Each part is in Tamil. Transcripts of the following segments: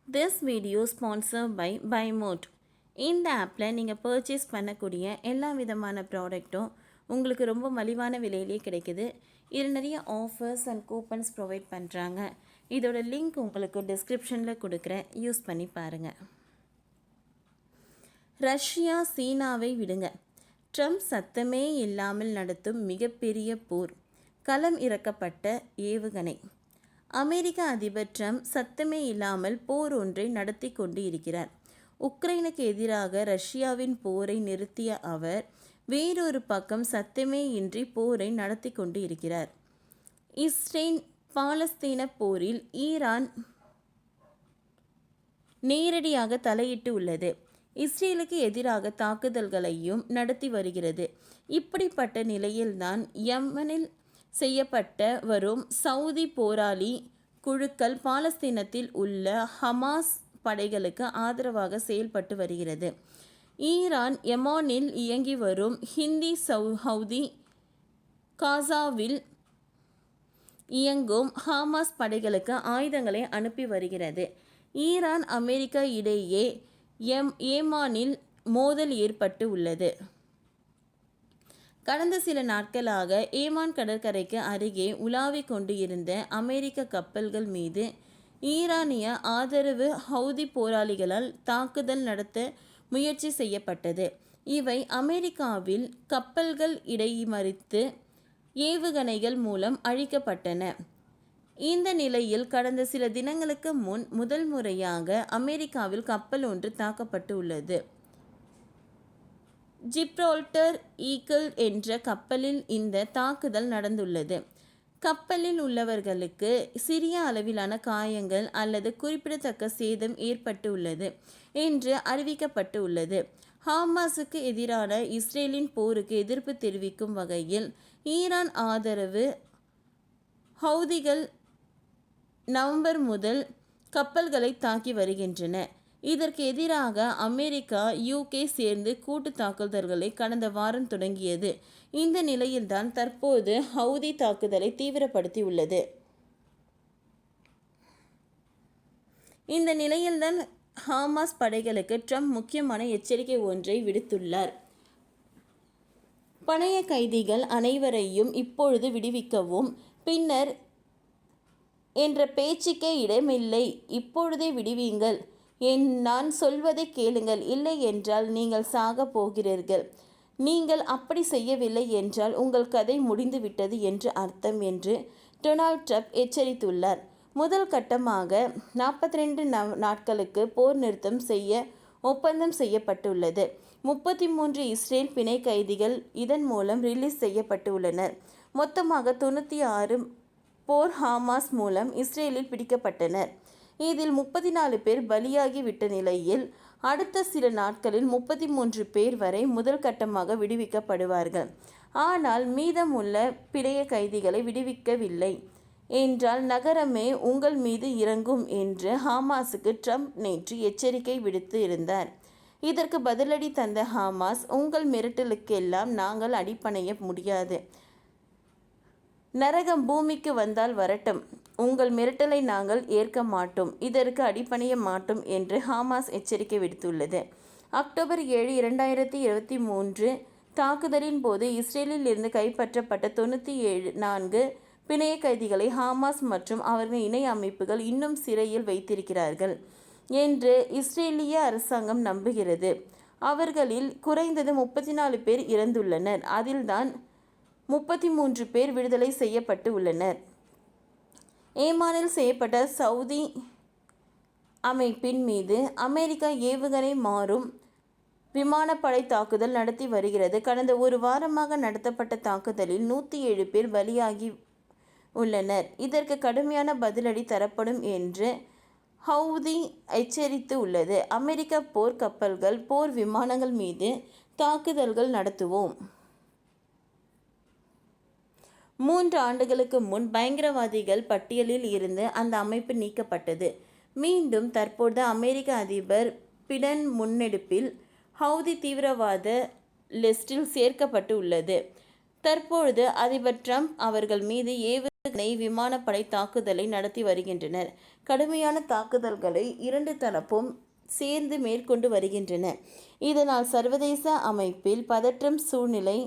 திஸ் வீடியோ ஸ்பான்சர் பை பைமோட். இந்த ஆப்பில் நீங்கள் பர்ச்சேஸ் பண்ணக்கூடிய எல்லா விதமான ப்ராடக்ட்டும் உங்களுக்கு ரொம்ப மலிவான விலையிலே கிடைக்குது. இதில் நிறைய ஆஃபர்ஸ் அண்ட் கூப்பன்ஸ் ப்ரொவைட் பண்ணுறாங்க. இதோட லிங்க் உங்களுக்கு டிஸ்கிரிப்ஷனில் கொடுக்குறேன், யூஸ் பண்ணி பாருங்கள். ரஷ்யா சீனாவை விடுங்க, ட்ரம்ப் சத்தமே இல்லாமல் நடத்தும் மிகப்பெரிய போர், களம் இறக்கப்பட்ட ஏவுகணை. அமெரிக்க அதிபர் ட்ரம்ப் சத்தமே இல்லாமல் போர் ஒன்றை நடத்தி கொண்டு இருக்கிறார். உக்ரைனுக்கு எதிராக ரஷ்யாவின் போரை நிறுத்திய அவர் வேறொரு பக்கம் சத்தமே இன்றி போரை நடத்தி கொண்டு இருக்கிறார். இஸ்ரேல் பாலஸ்தீன போரில் ஈரான் நேரடியாக தலையிட்டு உள்ளது. இஸ்ரேலுக்கு எதிராக தாக்குதல்களையும் நடத்தி வருகிறது. இப்படிப்பட்ட நிலையில்தான் யமனில் செய்யப்பட்ட வரும் சவுதி போராளி குழுக்கள் பாலஸ்தீனத்தில் உள்ள ஹமாஸ் படைகளுக்கு ஆதரவாக செயல்பட்டு வருகிறது. ஈரான் யமானில் இயங்கி வரும் ஹிந்தி ஹவுதி காசாவில் இயங்கும் ஹமாஸ் படைகளுக்கு ஆயுதங்களை அனுப்பி வருகிறது. ஈரான் அமெரிக்கா இடையே ஏமானில் மோதல் ஏற்பட்டு உள்ளது. கடந்த சில நாட்களாக ஏமான் கடற்கரைக்கு அருகே உலாவிக் கொண்டு இருந்த அமெரிக்க கப்பல்கள் மீது ஈரானிய ஆதரவு ஹவுதி போராளிகளால் தாக்குதல் நடத்த முயற்சி செய்யப்பட்டது. இவை அமெரிக்காவில் கப்பல்கள் இடைமறித்து ஏவுகணைகள் மூலம் அழிக்கப்பட்டன. இந்த நிலையில் கடந்த சில தினங்களுக்கு முன் முதல் முறையாக அமெரிக்காவில் கப்பல் ஒன்று தாக்கப்பட்டு உள்ளது. ஜிப்ரால்டர் ஈகிள் என்ற கப்பலில் இந்த தாக்குதல் நடந்துள்ளது. கப்பலில் உள்ளவர்களுக்கு சிறிய அளவிலான காயங்கள் அல்லது குறிப்பிடத்தக்க சேதம் ஏற்பட்டு உள்ளது என்று அறிவிக்கப்பட்டு உள்ளது. ஹமாஸுக்கு எதிரான இஸ்ரேலின் போருக்கு எதிர்ப்பு தெரிவிக்கும் வகையில் ஈரான் ஆதரவு ஹவுதிகள் நவம்பர் முதல் கப்பல்களை தாக்கி வருகின்றன. இதற்கு எதிராக அமெரிக்கா UK சேர்ந்து கூட்டு தாக்குதல்களை கடந்த வாரம் தொடங்கியது. இந்த நிலையில்தான் தற்போது ஹவுதி தாக்குதலை தீவிரப்படுத்தி உள்ளது. இந்த நிலையில்தான் ஹமாஸ் படைகளுக்கு ட்ரம்ப் முக்கியமான எச்சரிக்கை ஒன்றை விடுத்துள்ளார். பணைய கைதிகள் அனைவரையும் இப்பொழுது விடுவிக்கவும் பின்னர் என்ற பேச்சுக்கே இடமில்லை. இப்பொழுதே விடுவீங்கள், நான் சொல்வதை கேளுங்கள், இல்லை என்றால் நீங்கள் சாக போகிறீர்கள். நீங்கள் அப்படி செய்யவில்லை என்றால் உங்கள் கதை முடிந்துவிட்டது என்று அர்த்தம் என்று டொனால்ட் ட்ரம்ப் எச்சரித்துள்ளார். முதல் கட்டமாக 42 நாட்களுக்கு போர் நிறுத்தம் செய்ய ஒப்பந்தம் செய்யப்பட்டுள்ளது. 33 இஸ்ரேல் பிணை கைதிகள் இதன் மூலம் ரிலீஸ் செய்யப்பட்டுள்ளனர். மொத்தமாக 96 போர் ஹமாஸ் மூலம் இஸ்ரேலில் பிடிக்கப்பட்டனர். இதில் 34 பேர் பலியாகி விட்ட நிலையில் அடுத்த சில நாட்களில் 33 பேர் வரை முதல் கட்டமாக விடுவிக்கப்படுவார்கள். ஆனால் மீதமுள்ள பிணைய கைதிகளை விடுவிக்கவில்லை என்றால் நகரமே உங்கள் மீது இறங்கும் என்று ஹமாஸுக்கு ட்ரம்ப் நேற்று எச்சரிக்கை விடுத்து இருந்தார். இதற்கு பதிலடி தந்த ஹமாஸ், உங்கள் மிரட்டலுக்கெல்லாம் நாங்கள் அடிபணிய முடியாது, நரகம் பூமிக்கு வந்தால் வரட்டும், உங்கள் மிரட்டலை நாங்கள் ஏற்க மாட்டோம், இதற்கு அடிபணிய மாட்டோம் என்று ஹமாஸ் எச்சரிக்கை விடுத்துள்ளது. அக்டோபர் 7, 2023 தாக்குதலின் போது இஸ்ரேலில் இருந்து கைப்பற்றப்பட்ட 94 பிணைய கைதிகளை ஹமாஸ் மற்றும் அவர்களின் இணை அமைப்புகள் இன்னும் சிறையில் வைத்திருக்கிறார்கள் என்று இஸ்ரேலிய அரசாங்கம் நம்புகிறது. அவர்களில் குறைந்தது 34 பேர் இறந்துள்ளனர். அதில்தான் 33 பேர் விடுதலை செய்யப்பட்டு உள்ளனர். ஏமானில் செய்யப்பட்ட சவுதி அமைப்பின் மீது அமெரிக்கா ஏவுகணை மாறும் விமானப்படை தாக்குதல் நடத்தி வருகிறது. கடந்த ஒரு வாரமாக நடத்தப்பட்ட தாக்குதலில் 107 பேர் பலியாகி உள்ளனர். இதற்கு கடுமையான பதிலடி தரப்படும் என்று ஹவுதி எச்சரித்து உள்ளது. அமெரிக்க போர் கப்பல்கள், போர் விமானங்கள் மீது தாக்குதல்கள் நடத்துவோம். 3 ஆண்டுகளுக்கு முன் பயங்கரவாதிகள் பட்டியலில் இருந்து அந்த அமைப்பு நீக்கப்பட்டது. மீண்டும் தற்போது அமெரிக்க அதிபர் பிடன் முன்னெடுப்பில் ஹவுதி தீவிரவாத லிஸ்டில் சேர்க்கப்பட்டு உள்ளது. தற்பொழுது அதிபர் ட்ரம்ப் அவர்கள் மீது விமானப்படை தாக்குதலை நடத்தி வருகின்றனர். கடுமையான தாக்குதல்களை இரண்டு தரப்பும் சேர்ந்து மேற்கொண்டு வருகின்றன. இதனால் சர்வதேச அமைப்பில் பதற்றம் சூழ்நிலை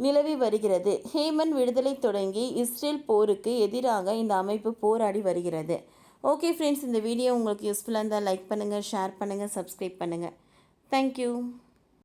நிலவி வருகிறது. ஹேமன் விடுதலை தொடங்கி இஸ்ரேல் போருக்கு எதிராக இந்த அமைப்பு போராடி வருகிறது. ஓகே ஃப்ரெண்ட்ஸ், இந்த வீடியோ உங்களுக்கு யூஸ்ஃபுல்லாக இருந்தால் லைக் பண்ணுங்கள், ஷேர் பண்ணுங்கள், சப்ஸ்கிரைப் பண்ணுங்கள். தேங்க்யூ.